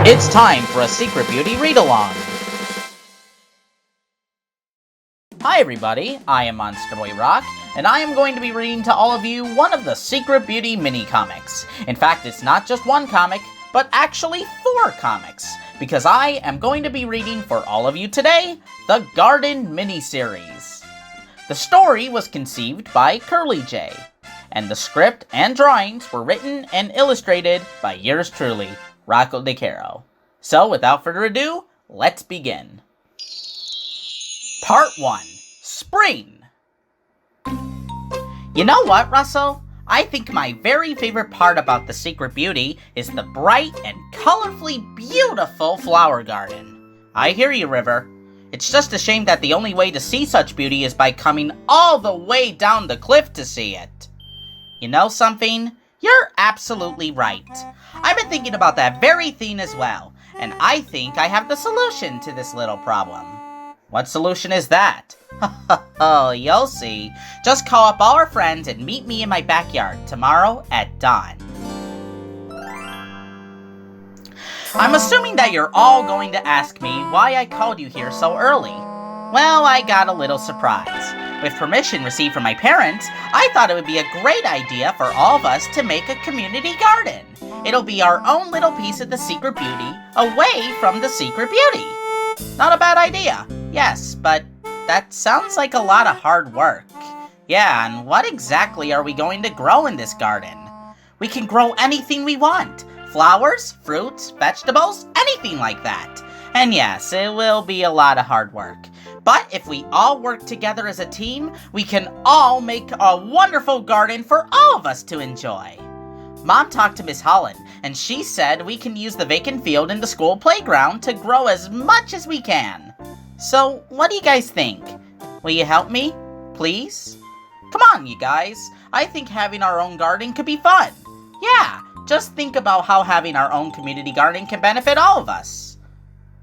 It's time for a Secret Beauty read-along. Hi everybody, I am Monster Boy Rock, and I am going to be reading to all of you one of the Secret Beauty mini-comics. In fact, it's not just one comic, but actually 4 comics, because I am going to be reading for all of you today, the Garden miniseries. The story was conceived by Curly J, and the script and drawings were written and illustrated by yours truly, Rocco De Caro. So, without further ado, let's begin. Part 1. Spring! You know what, Russell? I think my very favorite part about the Secret Beauty is the bright and colorfully beautiful flower garden. I hear you, River. It's just a shame that the only way to see such beauty is by coming all the way down the cliff to see it. You know something? You're absolutely right. I've been thinking about that very thing as well, and I think I have the solution to this little problem. What solution is that? Oh, you'll see. Just call up all our friends and meet me in my backyard tomorrow at dawn. I'm assuming that you're all going to ask me why I called you here so early. Well, I got a little surprised. With permission received from my parents, I thought it would be a great idea for all of us to make a community garden. It'll be our own little piece of the Secret Beauty, away from the Secret Beauty. Not a bad idea, yes, but that sounds like a lot of hard work. Yeah, and what exactly are we going to grow in this garden? We can grow anything we want. Flowers, fruits, vegetables, anything like that. And yes, it will be a lot of hard work. But if we all work together as a team, we can all make a wonderful garden for all of us to enjoy. Mom talked to Miss Holland, and she said we can use the vacant field in the school playground to grow as much as we can. So, what do you guys think? Will you help me? Please? Come on, you guys. I think having our own garden could be fun. Yeah, just think about how having our own community garden can benefit all of us.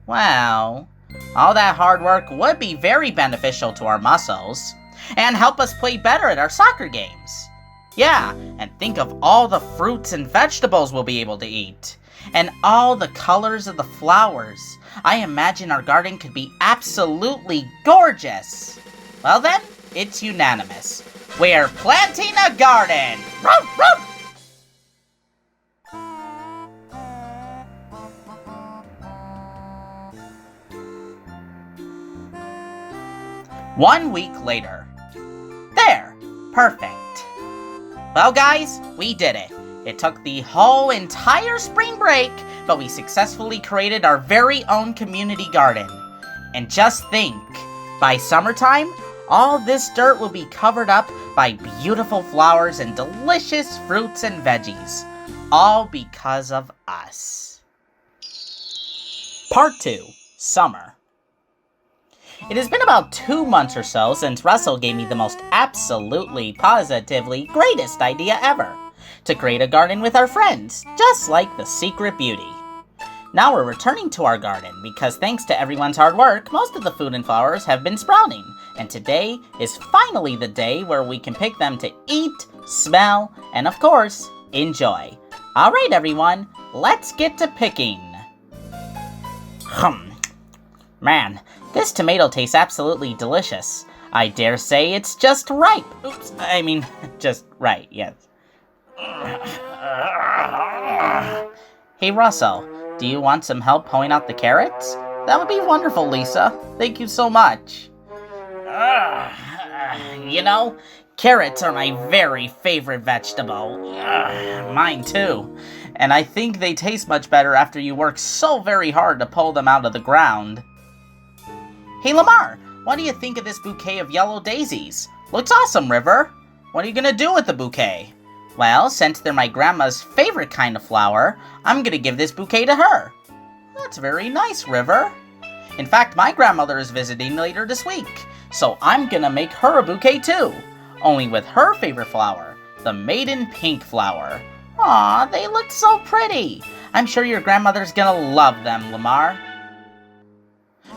Well, all that hard work would be very beneficial to our muscles, and help us play better at our soccer games. Yeah, and think of all the fruits and vegetables we'll be able to eat, and all the colors of the flowers. I imagine our garden could be absolutely gorgeous. Well then, it's unanimous. We're planting a garden! Ruff, ruff! One week later. There! Perfect. Well guys, we did it. It took the whole entire spring break, but we successfully created our very own community garden. And just think, by summertime, all this dirt will be covered up by beautiful flowers and delicious fruits and veggies. All because of us. Part 2. Summer. It has been about 2 months or so since Russell gave me the most absolutely, positively greatest idea ever. To create a garden with our friends, just like the Secret Beauty. Now we're returning to our garden because thanks to everyone's hard work, most of the food and flowers have been sprouting. And today is finally the day where we can pick them to eat, smell, and of course, enjoy. Alright everyone, let's get to picking. Man, this tomato tastes absolutely delicious. I dare say it's just ripe. Oops, I mean, just right, yes. Hey Russell, do you want some help pulling out the carrots? That would be wonderful, Lisa. Thank you so much. You know, carrots are my very favorite vegetable. Mine too. And I think they taste much better after you work so very hard to pull them out of the ground. Hey Lamar, what do you think of this bouquet of yellow daisies? Looks awesome, River. What are you gonna do with the bouquet? Well, since they're my grandma's favorite kind of flower, I'm gonna give this bouquet to her. That's very nice, River. In fact, my grandmother is visiting later this week, so I'm gonna make her a bouquet too. Only with her favorite flower, the maiden pink flower. Aw, they look so pretty. I'm sure your grandmother's gonna love them, Lamar.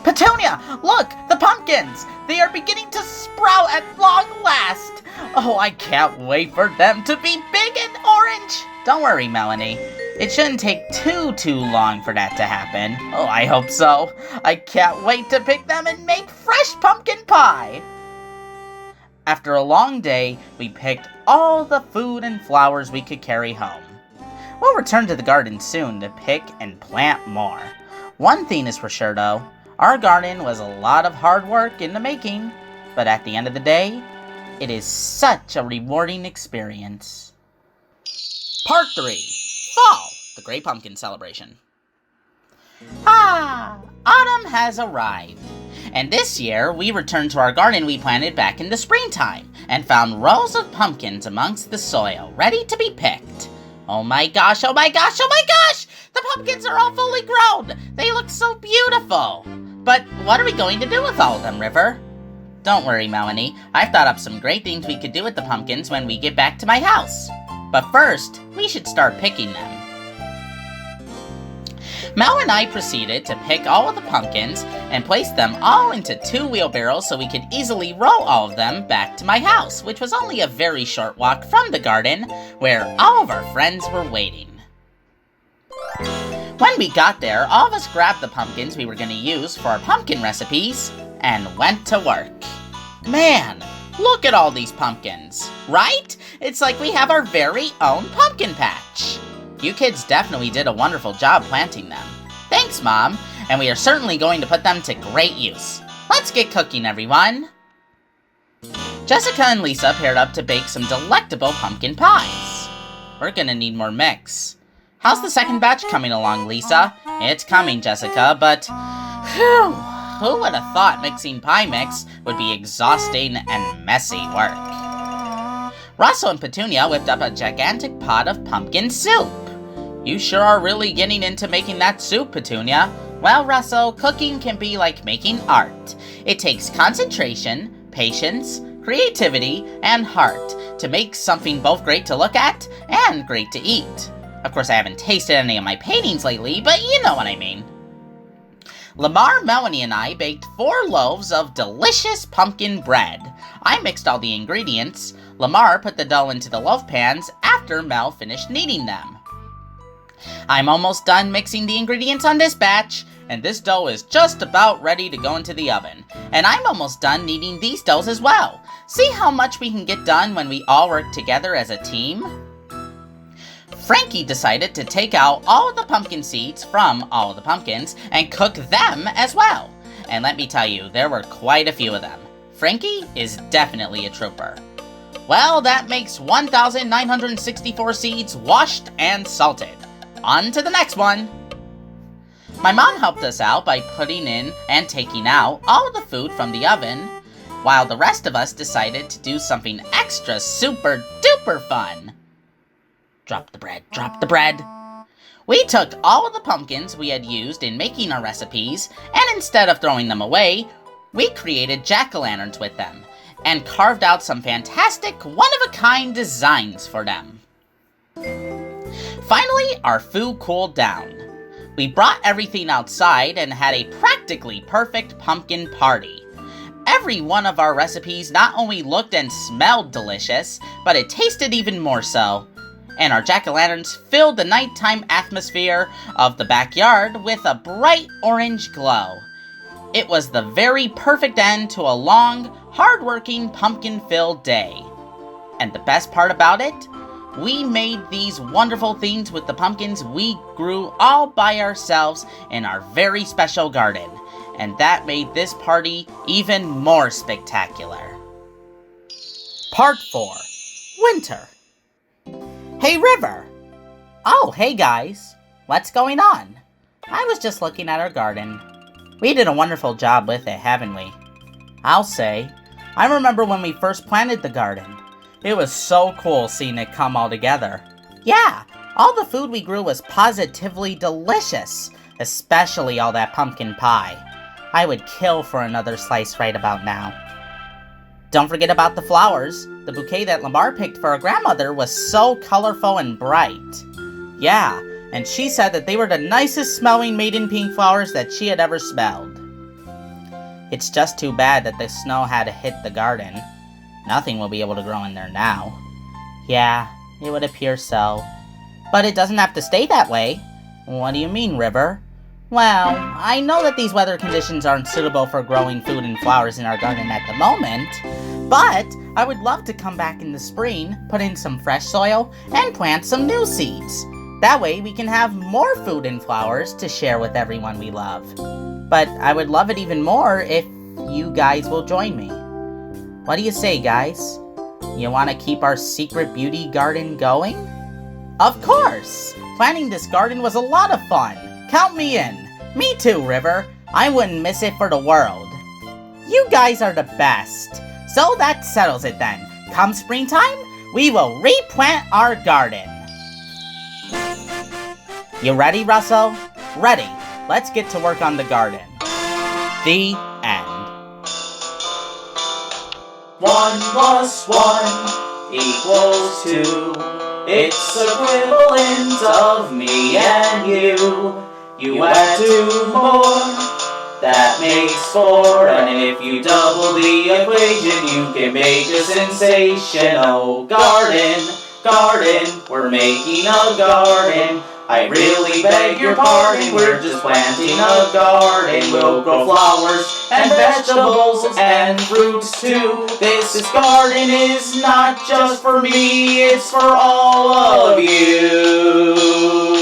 Petunia, look, the pumpkins! They are beginning to sprout at long last! Oh, I can't wait for them to be big and orange! Don't worry, Melanie. It shouldn't take too long for that to happen. Oh, I hope so. I can't wait to pick them and make fresh pumpkin pie. After a long day, we picked all the food and flowers we could carry home. We'll return to the garden soon to pick and plant more. One thing is for sure though, our garden was a lot of hard work in the making, but at the end of the day, it is such a rewarding experience. Part 3. Fall, the Great Pumpkin Celebration. Autumn has arrived. And this year, we returned to our garden we planted back in the springtime, and found rows of pumpkins amongst the soil, ready to be picked. Oh my gosh, oh my gosh, oh my gosh! The pumpkins are all fully grown! They look so beautiful! But what are we going to do with all of them, River? Don't worry, Melanie. I've thought up some great things we could do with the pumpkins when we get back to my house. But first, we should start picking them. Mel and I proceeded to pick all of the pumpkins and place them all into 2 wheelbarrows so we could easily roll all of them back to my house, which was only a very short walk from the garden where all of our friends were waiting. When we got there, all of us grabbed the pumpkins we were going to use for our pumpkin recipes and went to work. Man, look at all these pumpkins, right? It's like we have our very own pumpkin patch. You kids definitely did a wonderful job planting them. Thanks, Mom, and we are certainly going to put them to great use. Let's get cooking, everyone. Jessica and Lisa paired up to bake some delectable pumpkin pies. We're gonna need more mix. How's the second batch coming along, Lisa? It's coming, Jessica, but whew, who would have thought mixing pie mix would be exhausting and messy work? Russell and Petunia whipped up a gigantic pot of pumpkin soup. You sure are really getting into making that soup, Petunia. Well, Russell, cooking can be like making art. It takes concentration, patience, creativity, and heart to make something both great to look at and great to eat. Of course, I haven't tasted any of my paintings lately, but you know what I mean. Lamar, Melanie, and I baked 4 loaves of delicious pumpkin bread. I mixed all the ingredients. Lamar put the dough into the loaf pans after Mel finished kneading them. I'm almost done mixing the ingredients on this batch, and this dough is just about ready to go into the oven. And I'm almost done kneading these doughs as well. See how much we can get done when we all work together as a team? Frankie decided to take out all of the pumpkin seeds from all of the pumpkins and cook them as well. And let me tell you, there were quite a few of them. Frankie is definitely a trooper. Well, that makes 1,964 seeds washed and salted. On to the next one. My mom helped us out by putting in and taking out all the food from the oven, while the rest of us decided to do something extra super duper fun. Drop the bread, drop the bread. We took all of the pumpkins we had used in making our recipes, and instead of throwing them away, we created jack-o'-lanterns with them, and carved out some fantastic one-of-a-kind designs for them. Finally, our food cooled down. We brought everything outside and had a practically perfect pumpkin party. Every one of our recipes not only looked and smelled delicious, but it tasted even more so. And our jack-o'-lanterns filled the nighttime atmosphere of the backyard with a bright orange glow. It was the very perfect end to a long, hard-working, pumpkin-filled day. And the best part about it? We made these wonderful things with the pumpkins we grew all by ourselves in our very special garden. And that made this party even more spectacular. Part 4. Winter. Hey, River! Oh, hey guys. What's going on? I was just looking at our garden. We did a wonderful job with it, haven't we? I'll say. I remember when we first planted the garden. It was so cool seeing it come all together. Yeah, all the food we grew was positively delicious, especially all that pumpkin pie. I would kill for another slice right about now. Don't forget about the flowers. The bouquet that Lamar picked for her grandmother was so colorful and bright. Yeah, and she said that they were the nicest smelling maiden pink flowers that she had ever smelled. It's just too bad that the snow had hit the garden. Nothing will be able to grow in there now. Yeah, it would appear so. But it doesn't have to stay that way. What do you mean, River? Well, I know that these weather conditions aren't suitable for growing food and flowers in our garden at the moment, but I would love to come back in the spring, put in some fresh soil, and plant some new seeds. That way we can have more food and flowers to share with everyone we love. But I would love it even more if you guys will join me. What do you say, guys? You want to keep our secret beauty garden going? Of course! Planning this garden was a lot of fun. Count me in. Me too, River. I wouldn't miss it for the world. You guys are the best. So that settles it then. Come springtime, we will replant our garden. You ready, Russell? Ready. Let's get to work on the garden. The end. 1 + 1 = 2. It's equivalent of me and you. You add 2 more, that makes 4. And if you double the equation, you can make a sensational garden. We're making a garden. I really beg your pardon, we're just planting a garden. We'll grow flowers and vegetables and fruits too. This garden is not just for me, it's for all of you.